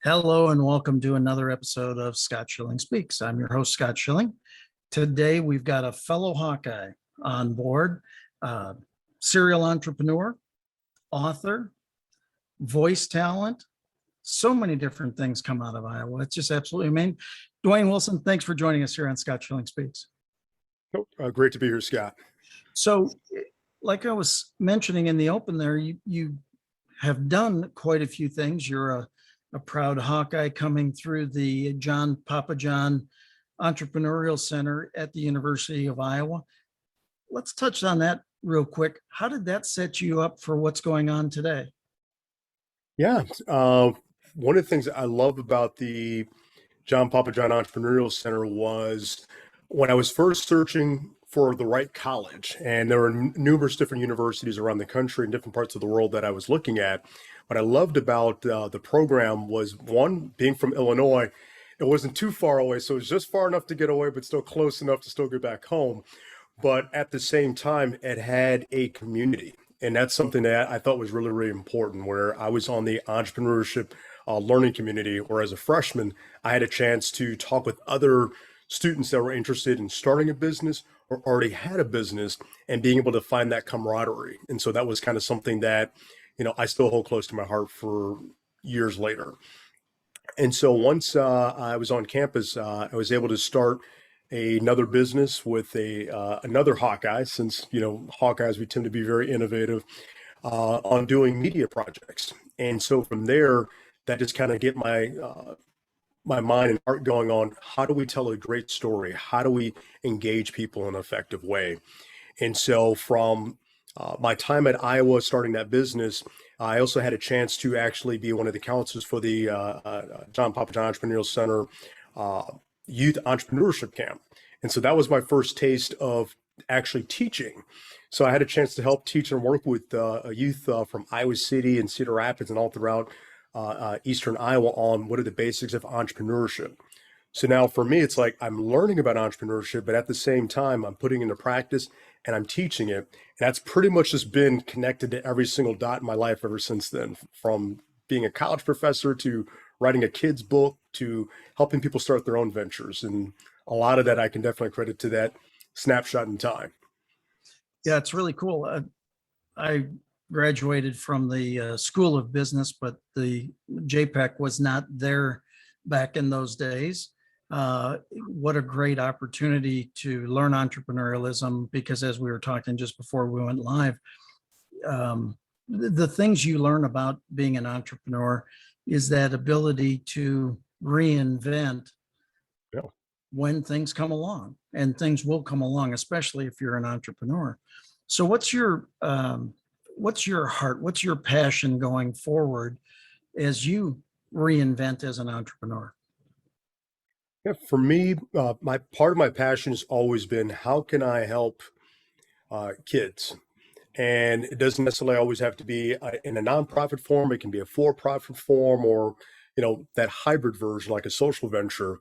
Hello and welcome to another episode of Scott Schilling Speaks. I'm your host, Scott Schilling. Today we've got a fellow Hawkeye on board, uh, serial entrepreneur, author, voice talent. So many different things come out of Iowa. It's just absolutely amazing. Duane Wilson, thanks for joining us here on Scott Schilling Speaks. Great to be here, Scott. So, like I was mentioning in the open there, you have done quite a few things. You're a proud Hawkeye coming through the Papa John Entrepreneurial Center at the University of Iowa. Let's touch on that real quick. How did that set you up for what's going on today? Yeah, one of the things I love about the Papa John Entrepreneurial Center was when I was first searching for the right college, and there were numerous different universities around the country and different parts of the world that I was looking at. What I loved about the program was, one, being from Illinois, it wasn't too far away, so it was just far enough to get away, but still close enough to still get back home. But at the same time, it had a community. And that's something that I thought was really, really important, where I was on the entrepreneurship learning community, where as a freshman, I had a chance to talk with other students that were interested in starting a business or already had a business and being able to find that camaraderie. And so that was kind of something that, I still hold close to my heart for years later. And so once I was on campus, I was able to start another business with another Hawkeye, since Hawkeyes, we tend to be very innovative on doing media projects. And so from there, that just kind of get my mind and heart going on, how do we tell a great story? How do we engage people in an effective way? And so from my time at Iowa starting that business, I also had a chance to actually be one of the counselors for the Papa John Entrepreneurial Center Youth Entrepreneurship Camp. And so that was my first taste of actually teaching. So I had a chance to help teach and work with youth from Iowa City and Cedar Rapids and all throughout Eastern Iowa on what are the basics of entrepreneurship. So now for me, it's like I'm learning about entrepreneurship, but at the same time, I'm putting into practice and I'm teaching it. And that's pretty much just been connected to every single dot in my life ever since then, from being a college professor to writing a kid's book to helping people start their own ventures. And a lot of that I can definitely credit to that snapshot in time. Yeah, it's really cool. I graduated from the School of Business, but the Jpec was not there back in those days. What a great opportunity to learn entrepreneurialism, because as we were talking just before we went live, the things you learn about being an entrepreneur is that ability to reinvent when things come along, and things will come along, especially if you're an entrepreneur. So what's your heart? What's your passion going forward as you reinvent as an entrepreneur? Yeah, for me, my part of my passion has always been, how can I help kids? And it doesn't necessarily always have to be in a nonprofit form. It can be a for-profit form, or that hybrid version, like a social venture.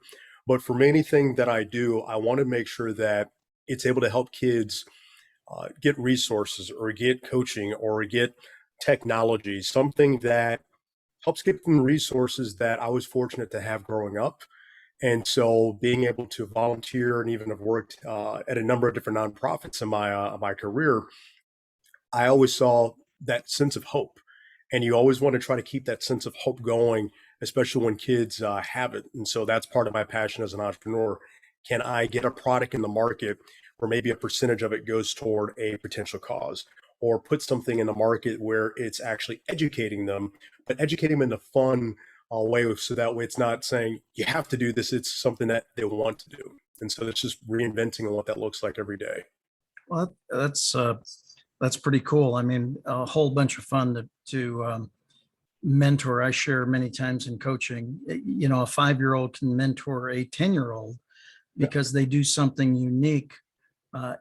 But for me, anything that I do, I want to make sure that it's able to help kids get resources or get coaching or get technology, something that helps get them resources that I was fortunate to have growing up. And so being able to volunteer and even have worked at a number of different nonprofits in my career, I always saw that sense of hope. And you always want to try to keep that sense of hope going, especially when kids have it. And so that's part of my passion as an entrepreneur. Can I get a product in the market where maybe a percentage of it goes toward a potential cause, or put something in the market where it's actually educating them, but educating them in a fun way, so that way it's not saying you have to do this, it's something that they want to do. And so it's just reinventing on what that looks like every day. Well, that's pretty cool. I mean, a whole bunch of fun to mentor. I share many times in coaching, a 5-year-old can mentor a 10-year-old because they do something unique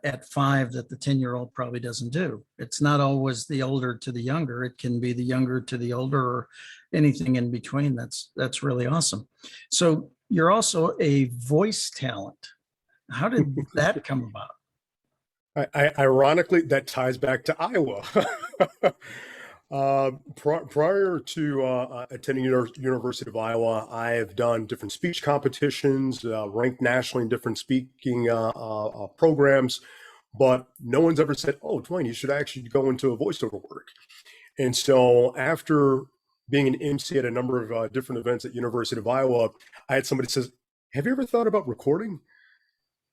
at 5 that the 10-year-old probably doesn't do. It's not always the older to the younger. It can be the younger to the older, or anything in between. That's really awesome. So you're also a voice talent. How did that come about? Ironically, that ties back to Iowa. Prior to attending University of Iowa, I have done different speech competitions, ranked nationally in different speaking programs, but no one's ever said, "Oh, Duane, you should actually go into a voiceover work." And so, after being an MC at a number of different events at University of Iowa, I had somebody says, "Have you ever thought about recording?"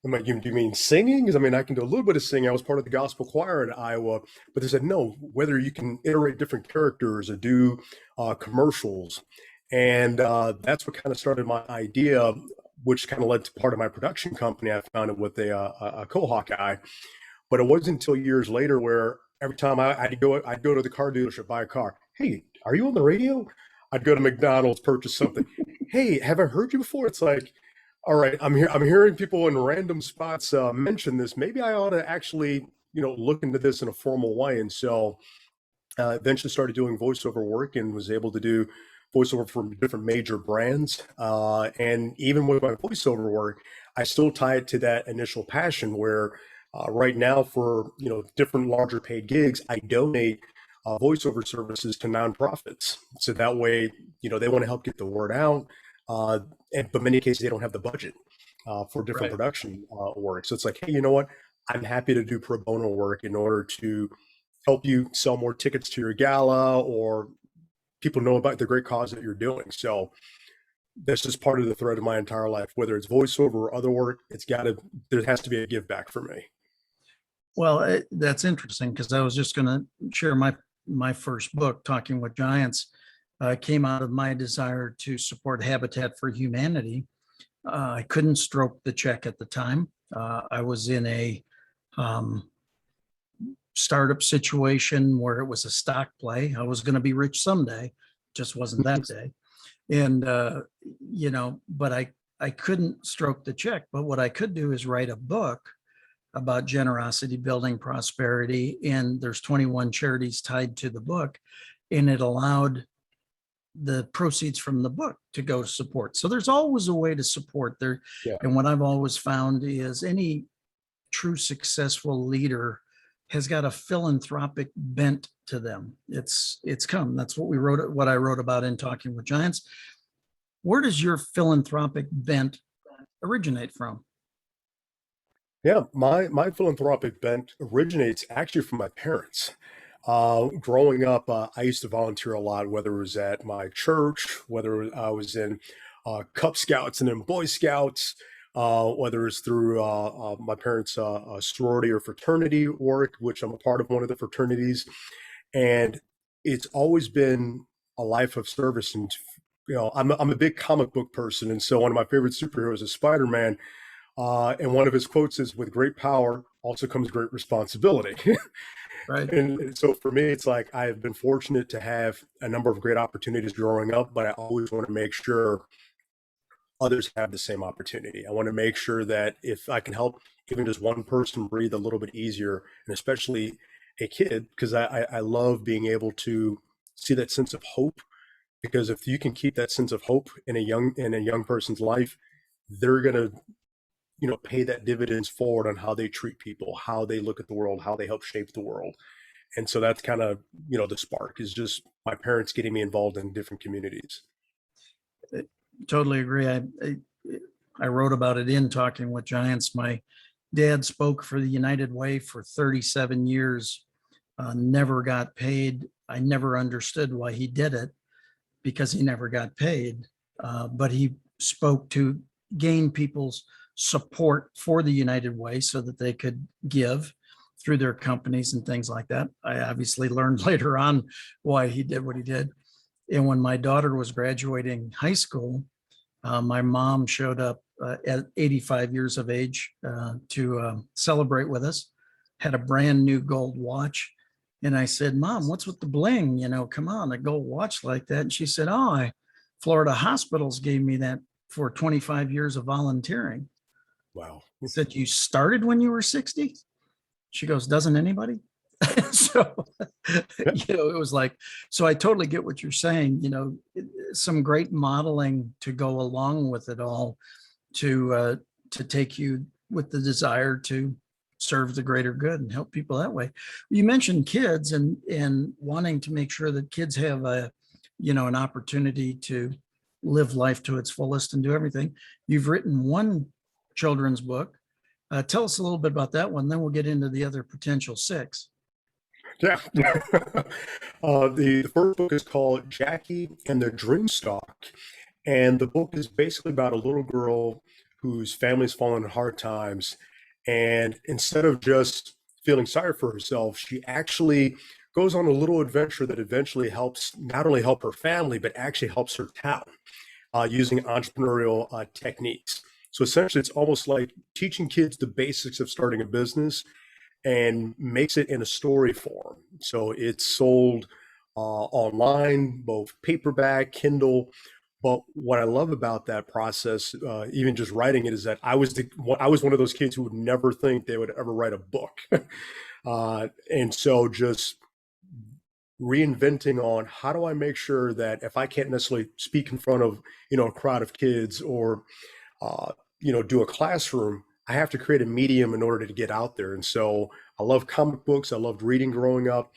I'm like, do you mean singing? Because I mean, I can do a little bit of singing. I was part of the gospel choir in Iowa, but they said, no, whether you can iterate different characters or do commercials. And that's what kind of started my idea, which kind of led to part of my production company. I founded with a co-hawk guy. But it wasn't until years later where every time I'd go to the car dealership, buy a car. Hey, are you on the radio? I'd go to McDonald's, purchase something. Hey, have I heard you before? It's like, all right, I'm hearing people in random spots mention this. Maybe I ought to actually, look into this in a formal way. And so eventually started doing voiceover work and was able to do voiceover for different major brands. And even with my voiceover work, I still tie it to that initial passion where right now for, different larger paid gigs, I donate voiceover services to nonprofits. So that way, they want to help get the word out. But many cases, they don't have the budget for different production work. So it's like, hey, you know what? I'm happy to do pro bono work in order to help you sell more tickets to your gala or people know about the great cause that you're doing. So that's just part of the thread of my entire life, whether it's voiceover or other work, there has to be a give back for me. Well, that's interesting because I was just going to share my first book, Talking with Giants, came out of my desire to support Habitat for Humanity. I couldn't stroke the check at the time. I was in a startup situation where it was a stock play. I was going to be rich someday, just wasn't that day. And, but I couldn't stroke the check. But what I could do is write a book about generosity, building prosperity. And there's 21 charities tied to the book. And it allowed the proceeds from the book to go to support. So there's always a way to support there. Yeah. And what I've always found is any true successful leader has got a philanthropic bent to them. It's come. That's what I wrote about in Talking with Giants. Where does your philanthropic bent originate from? Yeah, my philanthropic bent originates actually from my parents. Growing up, I used to volunteer a lot, whether it was at my church, whether I was in Cub Scouts and then Boy Scouts, whether it's through my parents' sorority or fraternity work, which I'm a part of one of the fraternities. And it's always been a life of service. And, I'm a big comic book person. And so one of my favorite superheroes is Spider-Man. And one of his quotes is, with great power also comes great responsibility. Right. And so for me, it's like I have been fortunate to have a number of great opportunities growing up, but I always want to make sure others have the same opportunity. I want to make sure that if I can help even just one person breathe a little bit easier, and especially a kid, because I love being able to see that sense of hope. Because if you can keep that sense of hope in a young person's life, they're going to pay that dividends forward on how they treat people, how they look at the world, how they help shape the world. And so that's kind of, the spark is just my parents getting me involved in different communities. I totally agree. I wrote about it in Talking with Giants. My dad spoke for the United Way for 37 years, never got paid. I never understood why he did it because he never got paid. But he spoke to gain people's support for the United Way so that they could give through their companies and things like that. I obviously learned later on why he did what he did. And when my daughter was graduating high school, my mom showed up at 85 years of age to celebrate with us, had a brand new gold watch. And I said, Mom, what's with the bling? Come on, a gold watch like that. And she said, Florida hospitals gave me that for 25 years of volunteering. Wow. I said, you started when you were 60? She goes, doesn't anybody? So, it was like, so I totally get what you're saying, some great modeling to go along with it all to take you with the desire to serve the greater good and help people that way. You mentioned kids and wanting to make sure that kids have an opportunity to live life to its fullest and do everything. You've written one children's book. Tell us a little bit about that one, then we'll get into the other potential 6. Yeah. The first book is called Jackie and the Dreamstalk. And the book is basically about a little girl whose family's fallen in hard times. And instead of just feeling sorry for herself, she actually goes on a little adventure that eventually helps not only help her family, but actually helps her town using entrepreneurial techniques. So essentially, it's almost like teaching kids the basics of starting a business and makes it in a story form. So it's sold online, both paperback, Kindle. But what I love about that process, even just writing it, is that I was one of those kids who would never think they would ever write a book. And so just reinventing on how do I make sure that if I can't necessarily speak in front of, a crowd of kids or, do a classroom, I have to create a medium in order to get out there. And so I love comic books. I loved reading growing up.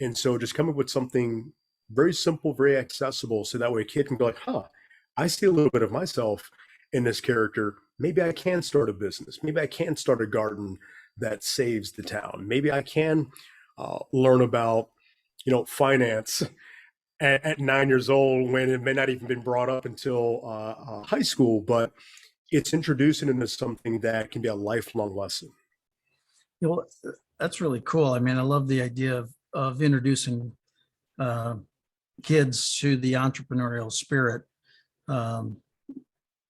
And so just come up with something very simple, very accessible. So that way a kid can be like, I see a little bit of myself in this character. Maybe I can start a business. Maybe I can start a garden that saves the town. Maybe I can learn about, finance at 9 years old when it may not even been brought up until high school, but it's introducing into something that can be a lifelong lesson. Well, that's really cool. I mean, I love the idea of introducing kids to the entrepreneurial spirit,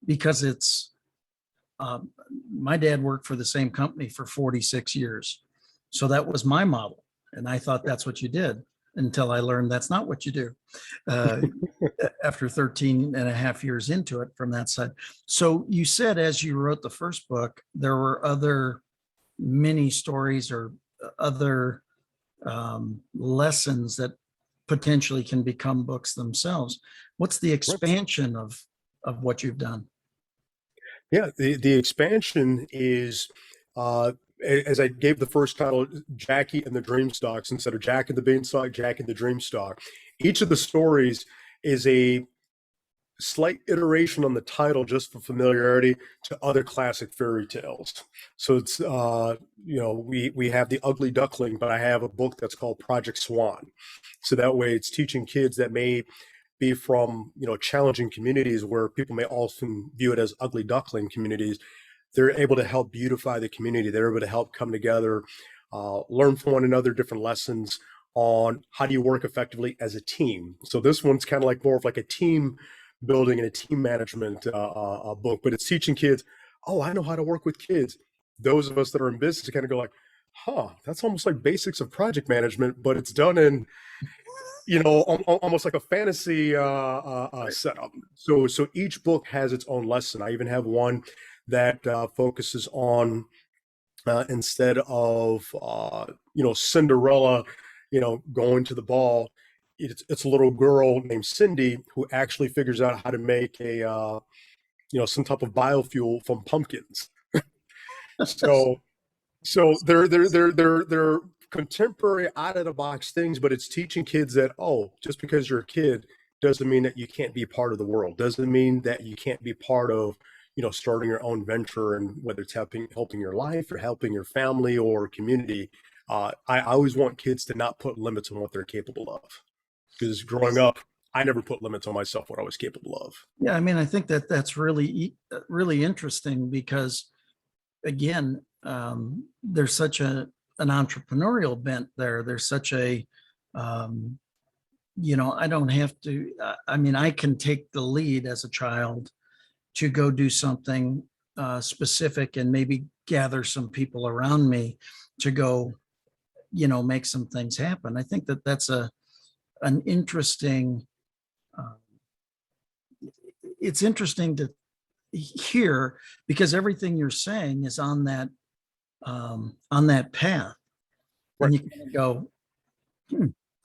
because it's my dad worked for the same company for 46 years. So that was my model. And I thought that's what you did until I learned that's not what you do after 13 and a half years into it from that side. So you said as you wrote the first book, there were other mini stories or other lessons that potentially can become books themselves. What's the expansion of what you've done? Yeah, the expansion is, as I gave the first title, Jackie and the Dreamstalks, instead of Jack and the Beanstalk, Jack and the Dreamstalk. Each of the stories is a slight iteration on the title just for familiarity to other classic fairy tales. So it's, we have The Ugly Duckling, but I have a book that's called Project Swan. So that way it's teaching kids that may be from, challenging communities where people may often view it as ugly duckling communities. They're able to help beautify the community. They're able to help come together, learn from one another different lessons on how do you work effectively as a team. So this one's kind of like more of like a team building and a team management book, but it's teaching kids, I know how to work with kids. Those of us that are in business kind of go like, that's almost like basics of project management, but it's done in, almost like a fantasy setup. So each book has its own lesson. I even have one that focuses on instead of Cinderella, going to the ball, it's a little girl named Cindy who actually figures out how to make a some type of biofuel from pumpkins. So they're contemporary, out of the box things, but it's teaching kids that just because you're a kid doesn't mean that you can't be part of the world. Doesn't mean that you can't be part of starting your own venture, and whether it's helping your life or helping your family or community. I always want kids to not put limits on what they're capable of, because growing up, I never put limits on myself what I was capable of. Yeah, I mean, I think that's really, really interesting because, again, there's such an entrepreneurial bent there. There's such a, I don't have to, I can take the lead as a child to go do something specific and maybe gather some people around me to go, make some things happen. I think that that's an interesting, it's interesting to hear, because everything you're saying is on that path. Right. And you kind of go,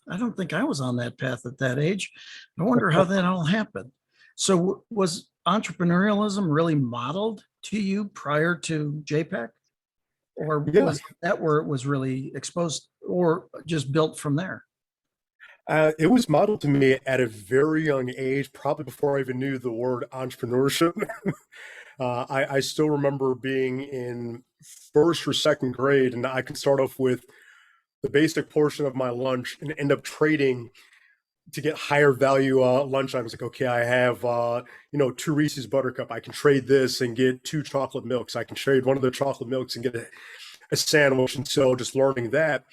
I don't think I was on that path at that age. I wonder how that all happened. So was entrepreneurialism really modeled to you prior to Jpec? Or Yeah. was that where it was really exposed or just built from there? It was modeled to me at a very young age, probably before I even knew the word entrepreneurship. I still remember being in first or second grade, and I could start off with the basic portion of my lunch and end up trading to get higher value lunch items. Like, okay, I have two Reese's Buttercup. I can trade this and get two chocolate milks. I can trade one of the chocolate milks and get a sandwich. And so just learning that.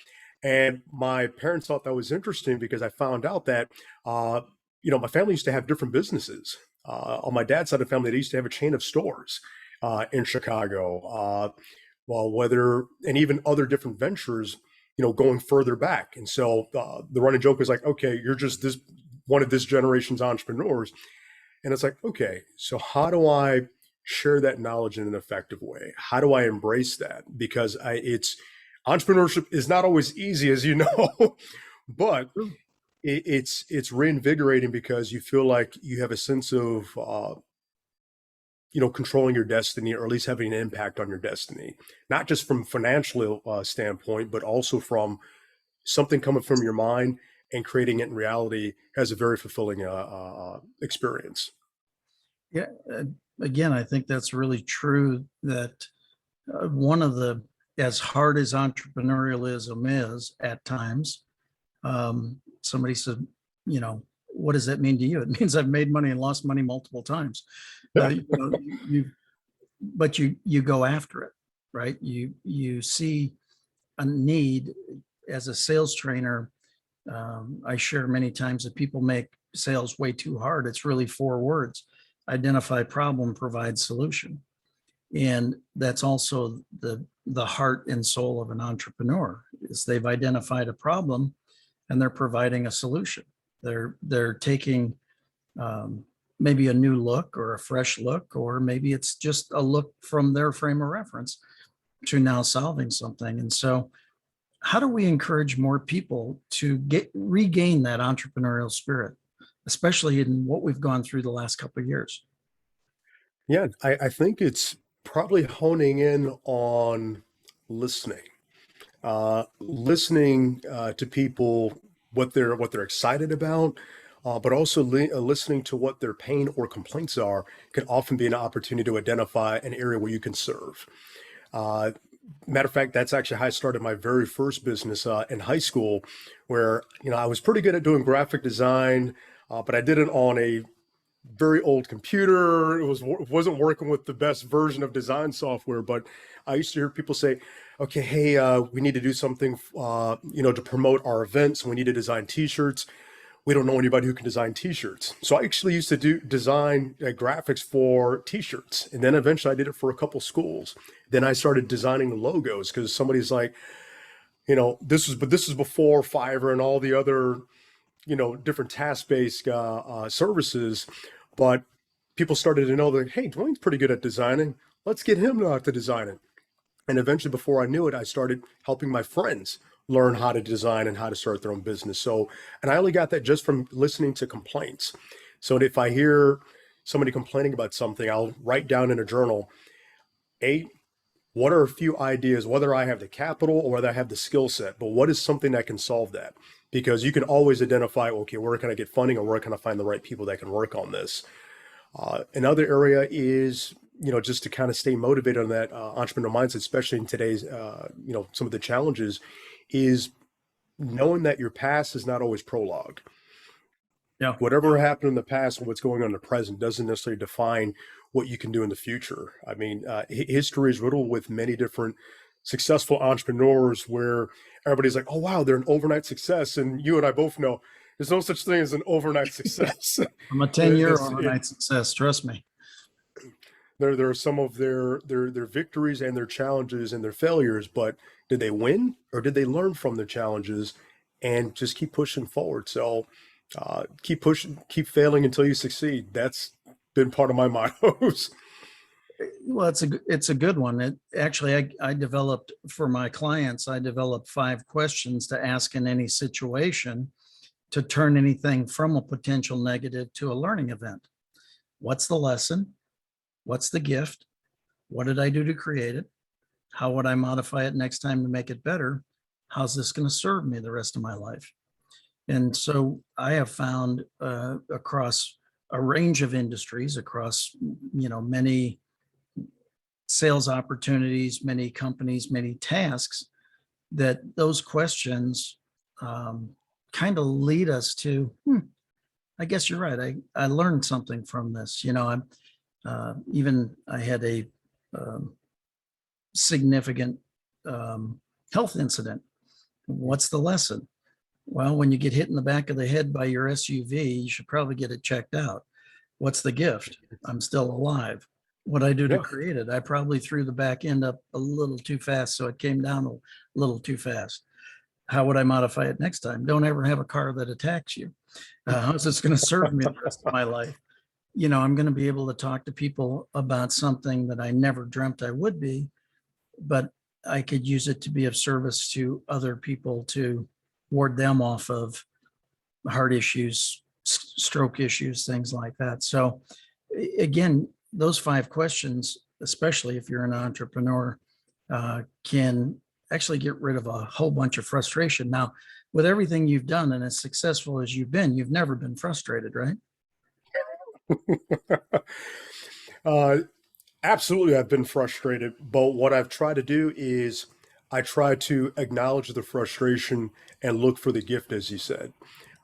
And my parents thought that was interesting because I found out that, my family used to have different businesses. On my dad's side of the family, they used to have a chain of stores in Chicago, and even other different ventures, going further back. And so the running joke was like, okay, you're just one of this generation's entrepreneurs. And it's like, okay, so how do I share that knowledge in an effective way? How do I embrace that? Because entrepreneurship is not always easy, as you know, but it's reinvigorating because you feel like you have a sense of controlling your destiny, or at least having an impact on your destiny, not just from financial standpoint, but also from something coming from your mind and creating it in reality has a very fulfilling experience. Yeah. Again, I think that's really true that one of as hard as entrepreneurialism is at times, somebody said, what does that mean to you? It means I've made money and lost money multiple times. But you go after it, right? You see a need. As a sales trainer, I share many times that people make sales way too hard. It's really 4 words: identify problem, provide solution. And that's also the heart and soul of an entrepreneur, is they've identified a problem and they're providing a solution. They're taking maybe a new look or a fresh look, or maybe it's just a look from their frame of reference to now solving something. And so how do we encourage more people to regain that entrepreneurial spirit, especially in what we've gone through the last couple of years? Yeah, I think it's probably honing in on listening, listening to people, what they're excited about, but also listening to what their pain or complaints are can often be an opportunity to identify an area where you can serve. Matter of fact, that's actually how I started my very first business in high school, where I was pretty good at doing graphic design, but I did it on a very old computer. It wasn't working with the best version of design software, but I used to hear people say, okay, hey, we need to do something, to promote our events. We need to design t-shirts. We don't know anybody who can design t-shirts. So I actually used to design graphics for t-shirts. And then eventually I did it for a couple schools. Then I started designing the logos because somebody's like, this is before Fiverr and all the other, different task-based services. But people started to know that, hey, Duane's pretty good at designing. Let's get him to design it. And eventually, before I knew it, I started helping my friends learn how to design and how to start their own business. So, and I only got that just from listening to complaints. So if I hear somebody complaining about something, I'll write down in a journal, what are a few ideas, whether I have the capital or whether I have the skill set, but what is something that can solve that? Because you can always identify, okay, where can I get funding, or where can I find the right people that can work on this? Another area is, just to kind of stay motivated on that entrepreneurial mindset, especially in today's, some of the challenges, is knowing that your past is not always prologue. Yeah. Whatever happened in the past and what's going on in the present doesn't necessarily define what you can do in the future. I mean, history is riddled with many different successful entrepreneurs where everybody's like, oh, wow, they're an overnight success. And you and I both know there's no such thing as an overnight success. I'm a 10-year overnight success, trust me. There are some of their victories and their challenges and their failures, but did they win, or did they learn from their challenges and just keep pushing forward? So keep pushing, keep failing until you succeed. That's been part of my mottos. Well, it's a good one. I developed for my clients, I developed 5 questions to ask in any situation to turn anything from a potential negative to a learning event. What's the lesson? What's the gift? What did I do to create it? How would I modify it next time to make it better? How's this going to serve me the rest of my life? And so I have found across a range of industries, across many sales opportunities, many companies, many tasks, that those questions kind of lead us to, I guess you're right. I learned something from this. I had a significant health incident. What's the lesson? Well, when you get hit in the back of the head by your SUV, you should probably get it checked out. What's the gift? I'm still alive. What I do to create it? I probably threw the back end up a little too fast, so it came down a little too fast. How would I modify it next time? Don't ever have a car that attacks you. How's this going to serve me the rest of my life? I'm going to be able to talk to people about something that I never dreamt I would be, but I could use it to be of service to other people to ward them off of heart issues, stroke issues, things like that. So again, those 5 questions, especially if you're an entrepreneur, can actually get rid of a whole bunch of frustration. Now, with everything you've done and as successful as you've been, you've never been frustrated, right? Absolutely, I've been frustrated, but what I've tried to do is I try to acknowledge the frustration and look for the gift, as you said.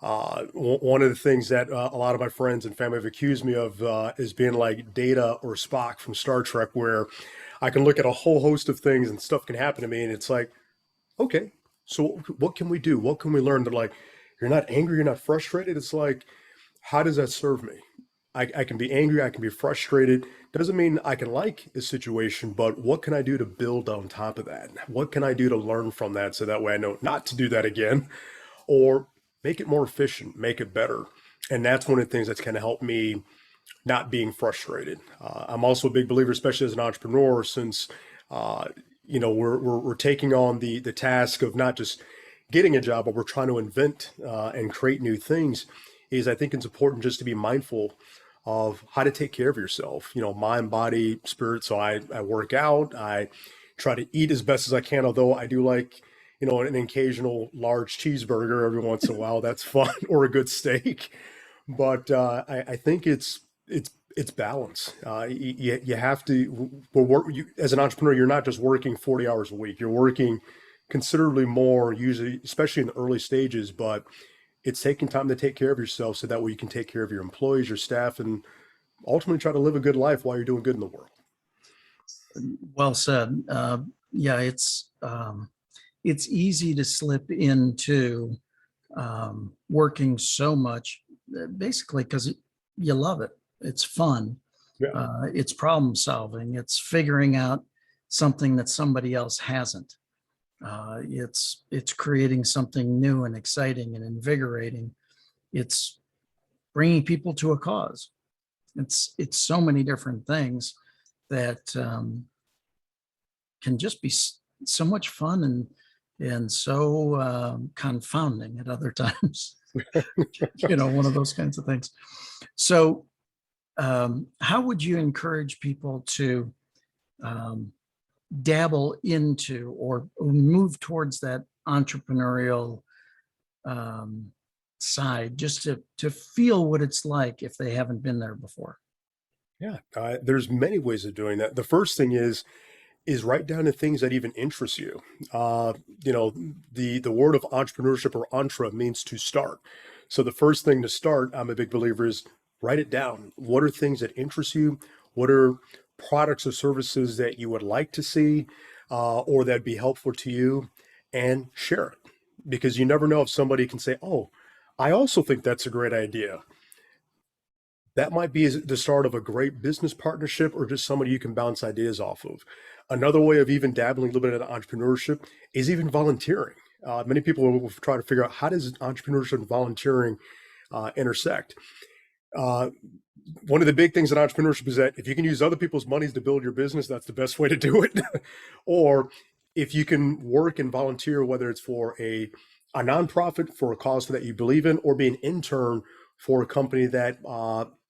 One of the things that a lot of my friends and family have accused me of is being like Data or Spock from Star Trek, where I can look at a whole host of things and stuff can happen to me, and it's like, okay, so what can we do? What can we learn? They're like, you're not angry, you're not frustrated. It's like, how does that serve me? I can be angry, I can be frustrated. Doesn't mean I can like a situation, but what can I do to build on top of that? What can I do to learn from that so that way I know not to do that again, or make it more efficient, make it better? And that's one of the things that's kind of helped me not being frustrated. I'm also a big believer, especially as an entrepreneur, since we're taking on the task of not just getting a job, but we're trying to invent and create new things. Is I think it's important just to be mindful of how to take care of yourself, mind, body, spirit. So I work out, I try to eat as best as I can, although I do like, an occasional large cheeseburger every once in a while. That's fun, or a good steak. But I think it's balance. You have to as an entrepreneur, you're not just working 40 hours a week. You're working considerably more, usually, especially in the early stages, but it's taking time to take care of yourself so that way you can take care of your employees, your staff, and ultimately try to live a good life while you're doing good in the world. Well said. Yeah, it's easy to slip into working so much, basically because you love it. It's fun. Yeah. It's problem solving. It's figuring out something that somebody else hasn't. It's creating something new and exciting and invigorating. It's bringing people to a cause. It's so many different things that can just be so much fun and so confounding at other times. One of those kinds of things. So, how would you encourage people to dabble into or move towards that entrepreneurial side, just to feel what it's like if they haven't been there before? Yeah, there's many ways of doing that. The first thing is write down the things that even interest you. The word of entrepreneurship, or entre, means to start. So the first thing to start, I'm a big believer, is write it down. What are things that interest you? What are products or services that you would like to see, or that'd be helpful to you, and share it. Because you never know if somebody can say, oh, I also think that's a great idea. That might be the start of a great business partnership, or just somebody you can bounce ideas off of. Another way of even dabbling a little bit in entrepreneurship is even volunteering. Many people will try to figure out, how does entrepreneurship and volunteering intersect? One of the big things in entrepreneurship is that if you can use other people's monies to build your business, that's the best way to do it. Or if you can work and volunteer, whether it's for a nonprofit, for a cause that you believe in, or be an intern for a company that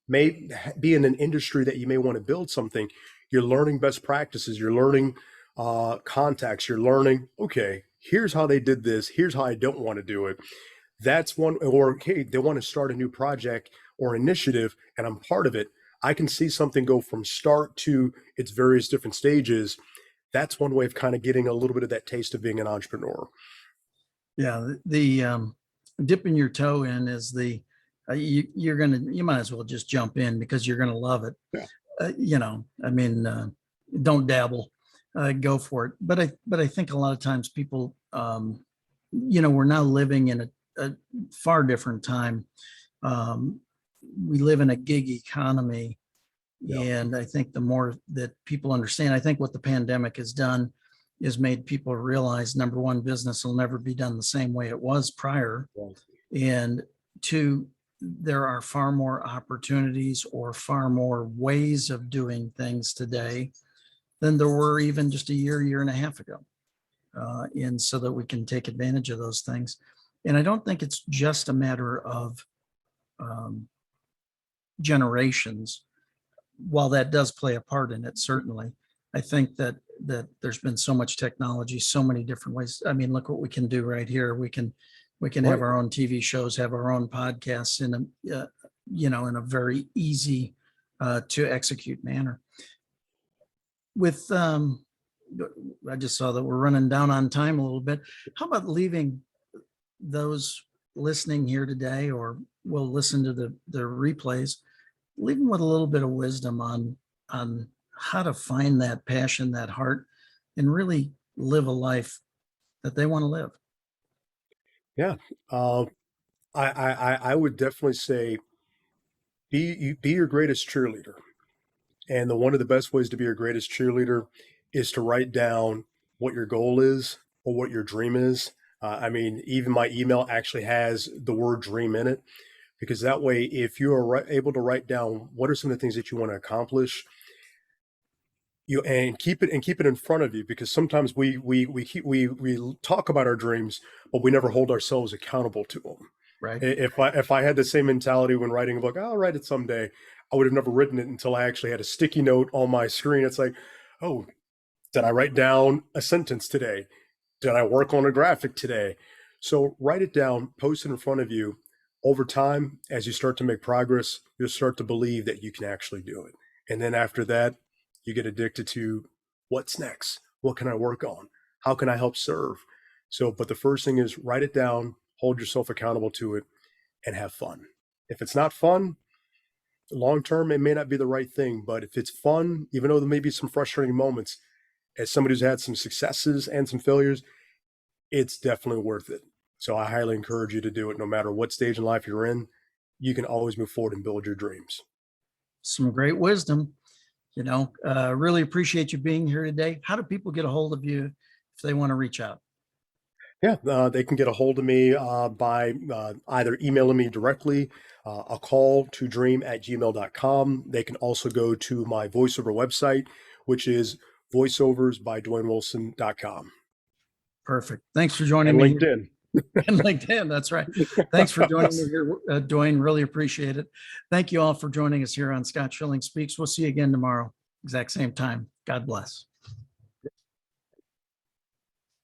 may be in an industry that you may want to build something, you're learning best practices. You're learning contacts. You're learning, okay, here's how they did this. Here's how I don't want to do it. That's one. Or, hey, they want to start a new project or initiative and I'm part of it. I can see something go from start to its various different stages. That's one way of kind of getting a little bit of that taste of being an entrepreneur. Yeah, the dipping your toe in is you might as well just jump in because you're gonna love it. Yeah. Don't dabble, go for it. But I think a lot of times people, we're now living in a far different time. We live in a gig economy. Yeah. And I think the more that people understand, I think what the pandemic has done is made people realize, number one, business will never be done the same way it was prior. Yeah. And two, there are far more opportunities or far more ways of doing things today than there were even just a year and a half ago. And so that we can take advantage of those things. And I don't think it's just a matter of generations, while that does play a part in it, certainly. I think that there's been so much technology, so many different ways. I mean, look what we can do right here. We can have our own TV shows, have our own podcasts in a very easy to execute manner. With I just saw that we're running down on time a little bit. How about leaving those listening here today, or will listen to the replays, leave them with a little bit of wisdom on how to find that passion, that heart, and really live a life that they want to live? Yeah. I would definitely say be your greatest cheerleader. And one of the best ways to be your greatest cheerleader is to write down what your goal is or what your dream is. Even my email actually has the word dream in it, because that way, if you are able to write down what are some of the things that you want to accomplish, and keep it in front of you, because sometimes we talk about our dreams, but we never hold ourselves accountable to them. Right. If I had the same mentality when writing a book, I'll write it someday, I would have never written it until I actually had a sticky note on my screen. It's like, oh, did I write down a sentence today? Did I work on a graphic today? So write it down, post it in front of you. Over time, as you start to make progress, you'll start to believe that you can actually do it. And then after that, you get addicted to what's next? What can I work on? How can I help serve? But the first thing is write it down, hold yourself accountable to it, and have fun. If it's not fun, long term, it may not be the right thing. But if it's fun, even though there may be some frustrating moments, as somebody who's had some successes and some failures, it's definitely worth it. So I highly encourage you to do it. No matter what stage in life you're in, you can always move forward and build your dreams. Some great wisdom. Really appreciate you being here today. How do people get a hold of you if they want to reach out? Yeah, they can get a hold of me by either emailing me directly, a call to dream@gmail.com. They can also go to my voiceover website, which is voiceoversbydwayne.wilson.com. Perfect. Thanks for joining me. LinkedIn. And LinkedIn, that's right. Thanks for joining me here, Duane. Really appreciate it. Thank you all for joining us here on Scott Schilling Speaks. We'll see you again tomorrow, exact same time. God bless.